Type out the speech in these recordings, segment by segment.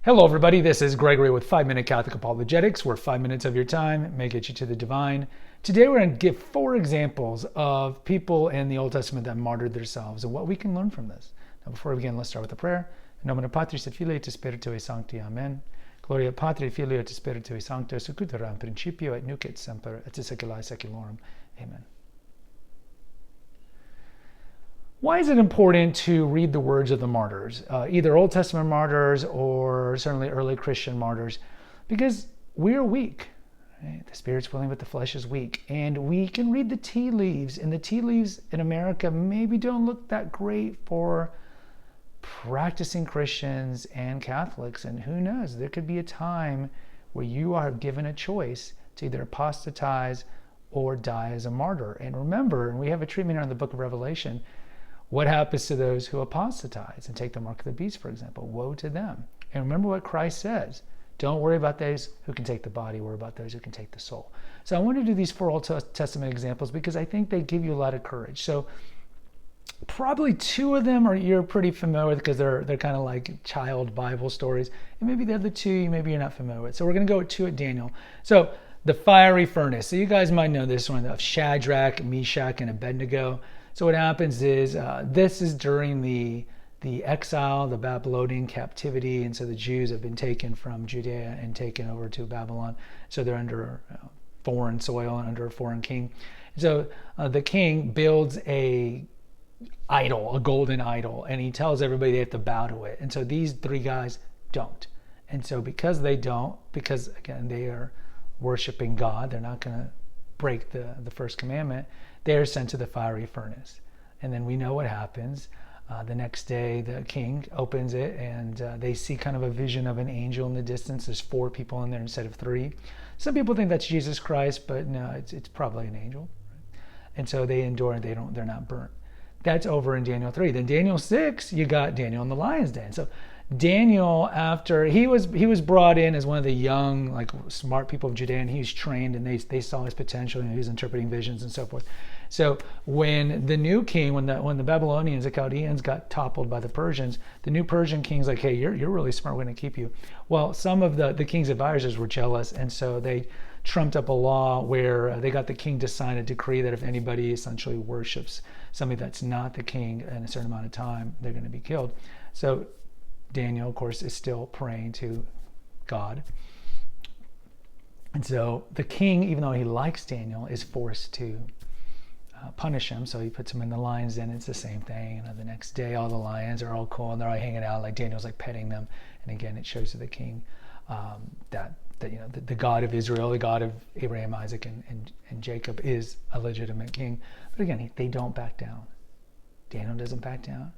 Hello, everybody. This is Gregory with 5-Minute Catholic Apologetics, where 5 minutes of your time may get you to the divine. Today, we're going to give 4 examples of people in the Old Testament that martyred themselves and what we can learn from this. Now, before we begin, let's start with a prayer. In nomine Patris et Filii et Spiritui Sancti. Amen. Gloria Patri, Filii et Spiritui Sancto, sic ut era in principio et nunc et semper et secula seculorum. Amen. Why is it important to read the words of the martyrs, either Old Testament martyrs or certainly early Christian martyrs? Because we're weak. Right? The spirit's willing, but the flesh is weak. And we can read the tea leaves, and the tea leaves in America maybe don't look that great for practicing Christians and Catholics. And who knows, there could be a time where you are given a choice to either apostatize or die as a martyr. And remember, and we have a treatment on the book of Revelation, what happens to those who apostatize and take the mark of the beast, for example? Woe to them. And remember what Christ says. Don't worry about those who can take the body, worry about those who can take the soul. So I want to do these 4 Old Testament examples because I think they give you a lot of courage. So probably 2 of them you're pretty familiar with because they're kind of like child Bible stories. And maybe the other 2 maybe you're not familiar with. So we're going to go with 2 at Daniel. So the fiery furnace. So you guys might know this one of Shadrach, Meshach, and Abednego. So what happens is this is during the exile, the Babylonian captivity, and so the Jews have been taken from Judea and taken over to Babylon. So they're under foreign soil and under a foreign king. So the king builds a golden idol, and he tells everybody they have to bow to it. And so these 3 guys don't. And so because they don't, because again they are worshiping God, they're not going to break the first commandment, they're sent to the fiery furnace. And then we know what happens. The next day, the king opens it, and they see kind of a vision of an angel in the distance. There's 4 people in there instead of 3. Some people think that's Jesus Christ, but no, it's probably an angel. And so they endure, and they're not burnt. That's over in Daniel 3. Then Daniel 6, you got Daniel in the lion's den. So Daniel, after he was brought in as one of the young, like smart people of Judea, and he was trained, and they saw his potential, and he was interpreting visions and so forth. So when the new king, when the Babylonians, the Chaldeans got toppled by the Persians, the new Persian king's like, hey, you're really smart, we're going to keep you. Well, some of the king's advisors were jealous, and so they trumped up a law where they got the king to sign a decree that if anybody essentially worships somebody that's not the king in a certain amount of time, they're going to be killed. So Daniel, of course, is still praying to God. And so the king, even though he likes Daniel, is forced to punish him. So he puts him in the lion's den. It's the same thing. The next day, all the lions are all cool and they're all hanging out. Like Daniel's like petting them. And again, it shows to the king that the God of Israel, the God of Abraham, Isaac, and Jacob is a legitimate king. But again, they don't back down. Daniel doesn't back down.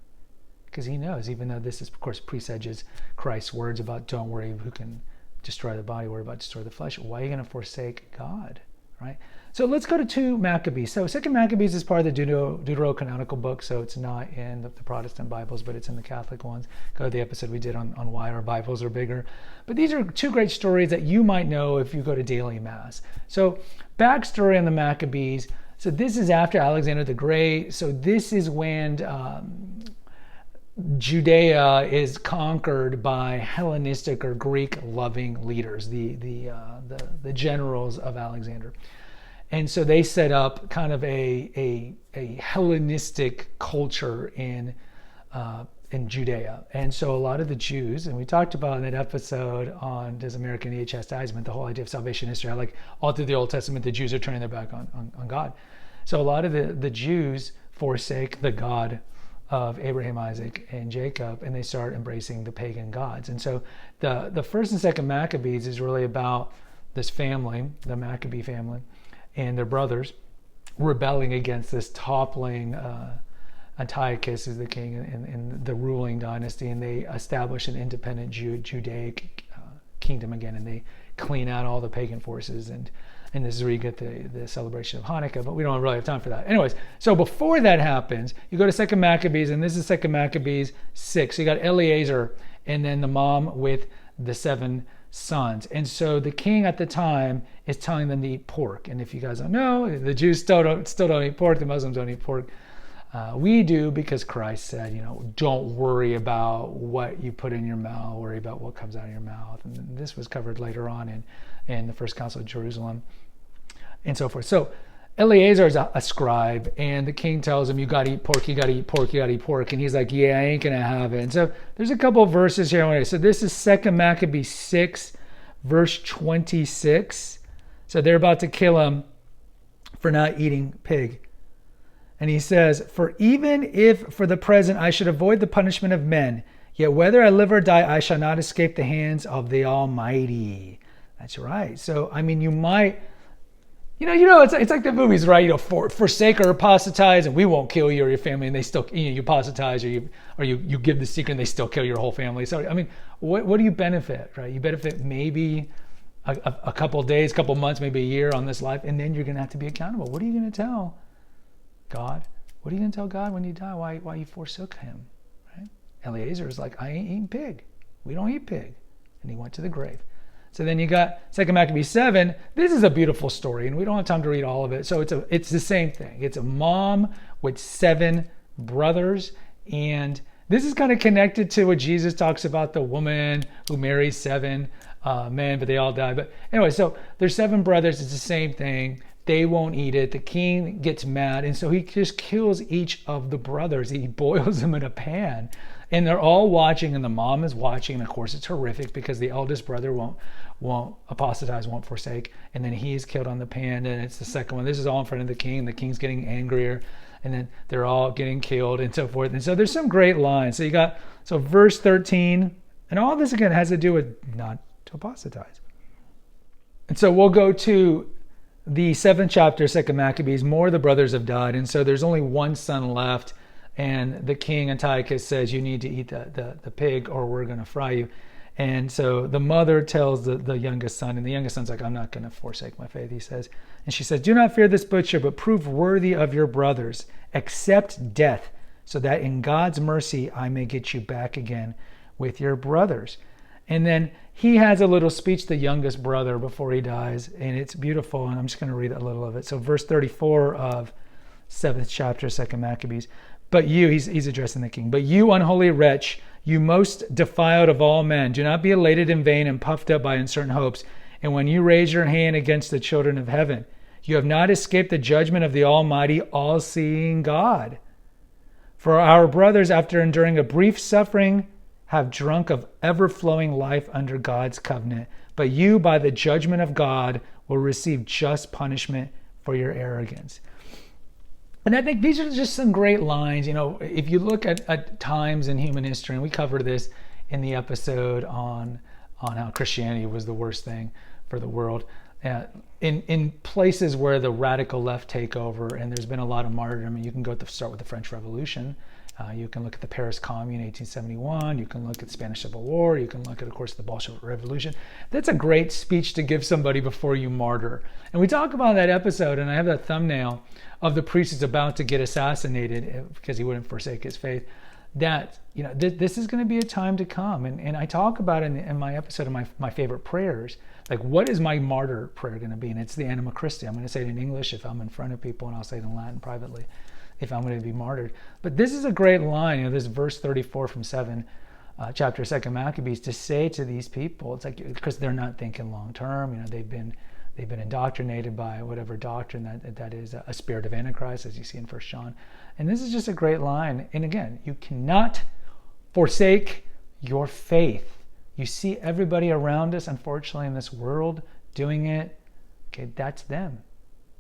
Because he knows, even though this is, of course, presages Christ's words about don't worry who can destroy the body, worry about destroy the flesh. Why are you going to forsake God, right? So let's go to 2 Maccabees. So 2 Maccabees is part of the Deuterocanonical book, so it's not in the Protestant Bibles, but it's in the Catholic ones. Go to the episode we did on why our Bibles are bigger. But these are 2 great stories that you might know if you go to daily mass. So backstory on the Maccabees. So this is after Alexander the Great. So this is when Judea is conquered by Hellenistic or Greek-loving leaders, the generals of Alexander, and so they set up kind of a Hellenistic culture in Judea. And so a lot of the Jews, and we talked about in that episode on Does America Need Chastisement, the whole idea of salvation history, like all through the Old Testament, the Jews are turning their back on God. So a lot of the Jews forsake the God of Abraham, Isaac, and Jacob, and they start embracing the pagan gods. And so the 1st and 2nd Maccabees is really about this family, the Maccabee family, and their brothers rebelling against this toppling Antiochus is the king in the ruling dynasty, and they establish an independent Judaic kingdom again, and they clean out all the pagan forces, and this is where you get the celebration of Hanukkah, but we don't really have time for that. Anyways, so before that happens, you go to 2 Maccabees, and this is 2 Maccabees 6. So you got Eleazar, and then the mom with the 7 sons. And so the king at the time is telling them to eat pork. And if you guys don't know, the Jews still don't eat pork, the Muslims don't eat pork. We do because Christ said, don't worry about what you put in your mouth, worry about what comes out of your mouth. And this was covered later on in the First Council of Jerusalem and so forth. So Eleazar is a scribe, and the king tells him, you got to eat pork, you got to eat pork, you got to eat pork. And he's like, yeah, I ain't going to have it. And so there's a couple of verses here. So this is 2 Maccabees 6, verse 26. So they're about to kill him for not eating pig. And he says, for even if for the present I should avoid the punishment of men, yet whether I live or die, I shall not escape the hands of the Almighty. That's right. So, you might... it's like the movies, right? Forsake or apostatize, and we won't kill you or your family, and they still, you apostatize, or you give the secret, and they still kill your whole family. So, what do you benefit, right? You benefit maybe a couple of days, couple of months, maybe a year on this life, and then you're going to have to be accountable. What are you going to tell God? What are you going to tell God when you die? Why you forsook him, right? Eleazar is like, I ain't eating pig. We don't eat pig, and he went to the grave. So then you got 2 Maccabees 7. This is a beautiful story, and we don't have time to read all of it. So it's the same thing. It's a mom with 7 brothers, and this is kind of connected to what Jesus talks about, the woman who marries 7 men, but they all die. But anyway, so there's 7 brothers. It's the same thing. They won't eat it. The king gets mad, and so he just kills each of the brothers. He boils them in a pan. And they're all watching, and the mom is watching. And of course, it's horrific because the eldest brother won't apostatize, won't forsake. And then he is killed on the pan. And it's the second one. This is all in front of the king. The king's getting angrier. And then they're all getting killed and so forth. And so there's some great lines. So verse 13. And all this, again, has to do with not to apostatize. And so we'll go to the 7th chapter, 2 Maccabees. More of the brothers have died. And so there's only one son left. And the king Antiochus says, you need to eat the pig or we're going to fry you. And so the mother tells the youngest son, and the youngest son's like, I'm not going to forsake my faith, he says. And she says, do not fear this butcher, but prove worthy of your brothers. Accept death, so that in God's mercy I may get you back again with your brothers. And then he has a little speech, the youngest brother, before he dies. And it's beautiful, and I'm just going to read a little of it. So verse 34 of 7th chapter, 2 Maccabees. But you, he's addressing the king, but you unholy wretch, you most defiled of all men, do not be elated in vain and puffed up by uncertain hopes. And when you raise your hand against the children of heaven, you have not escaped the judgment of the Almighty, all-seeing God. For our brothers, after enduring a brief suffering, have drunk of ever-flowing life under God's covenant. But you, by the judgment of God, will receive just punishment for your arrogance. And I think these are just some great lines. If you look at times in human history, and we covered this in the episode on how Christianity was the worst thing for the world, in places where the radical left take over, and there's been a lot of martyrdom, and you can start with the French Revolution. You can look at the Paris Commune in 1871. You can look at the Spanish Civil War. You can look at, of course, the Bolshevik Revolution. That's a great speech to give somebody before you martyr. And we talk about that episode, and I have that thumbnail of the priest who's about to get assassinated because he wouldn't forsake his faith. That, this is going to be a time to come. And I talk about it in my episode of my favorite prayers. Like, what is my martyr prayer going to be? And it's the Anima Christi. I'm going to say it in English if I'm in front of people, and I'll say it in Latin privately if I'm going to be martyred. But this is a great line, this verse 34 from 7, chapter 2 Maccabees, to say to these people, it's like, because they're not thinking long term, they've been indoctrinated by whatever doctrine that is a spirit of Antichrist, as you see in 1 John. And this is just a great line. And again, you cannot forsake your faith. You see everybody around us, unfortunately, in this world doing it. Okay, that's them.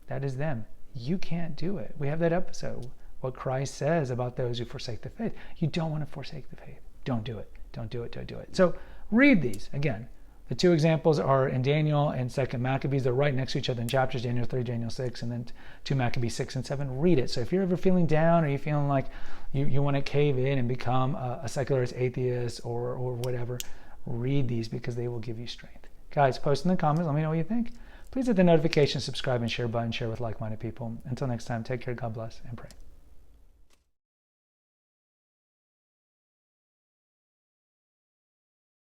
That is them. You can't do it. We have that episode, what Christ says about those who forsake the faith. You don't want to forsake the faith. Don't do it. Don't do it. Don't do it. So read these. Again, the 2 examples are in Daniel and 2 Maccabees. They're right next to each other in chapters, Daniel 3, Daniel 6, and then 2 Maccabees 6 and 7. Read it. So if you're ever feeling down, or you're feeling like you want to cave in and become a secularist atheist or whatever, read these, because they will give you strength. Guys, post in the comments. Let me know what you think. Please hit the notification, subscribe, and share button. Share with like-minded people. Until next time, take care, God bless, and pray.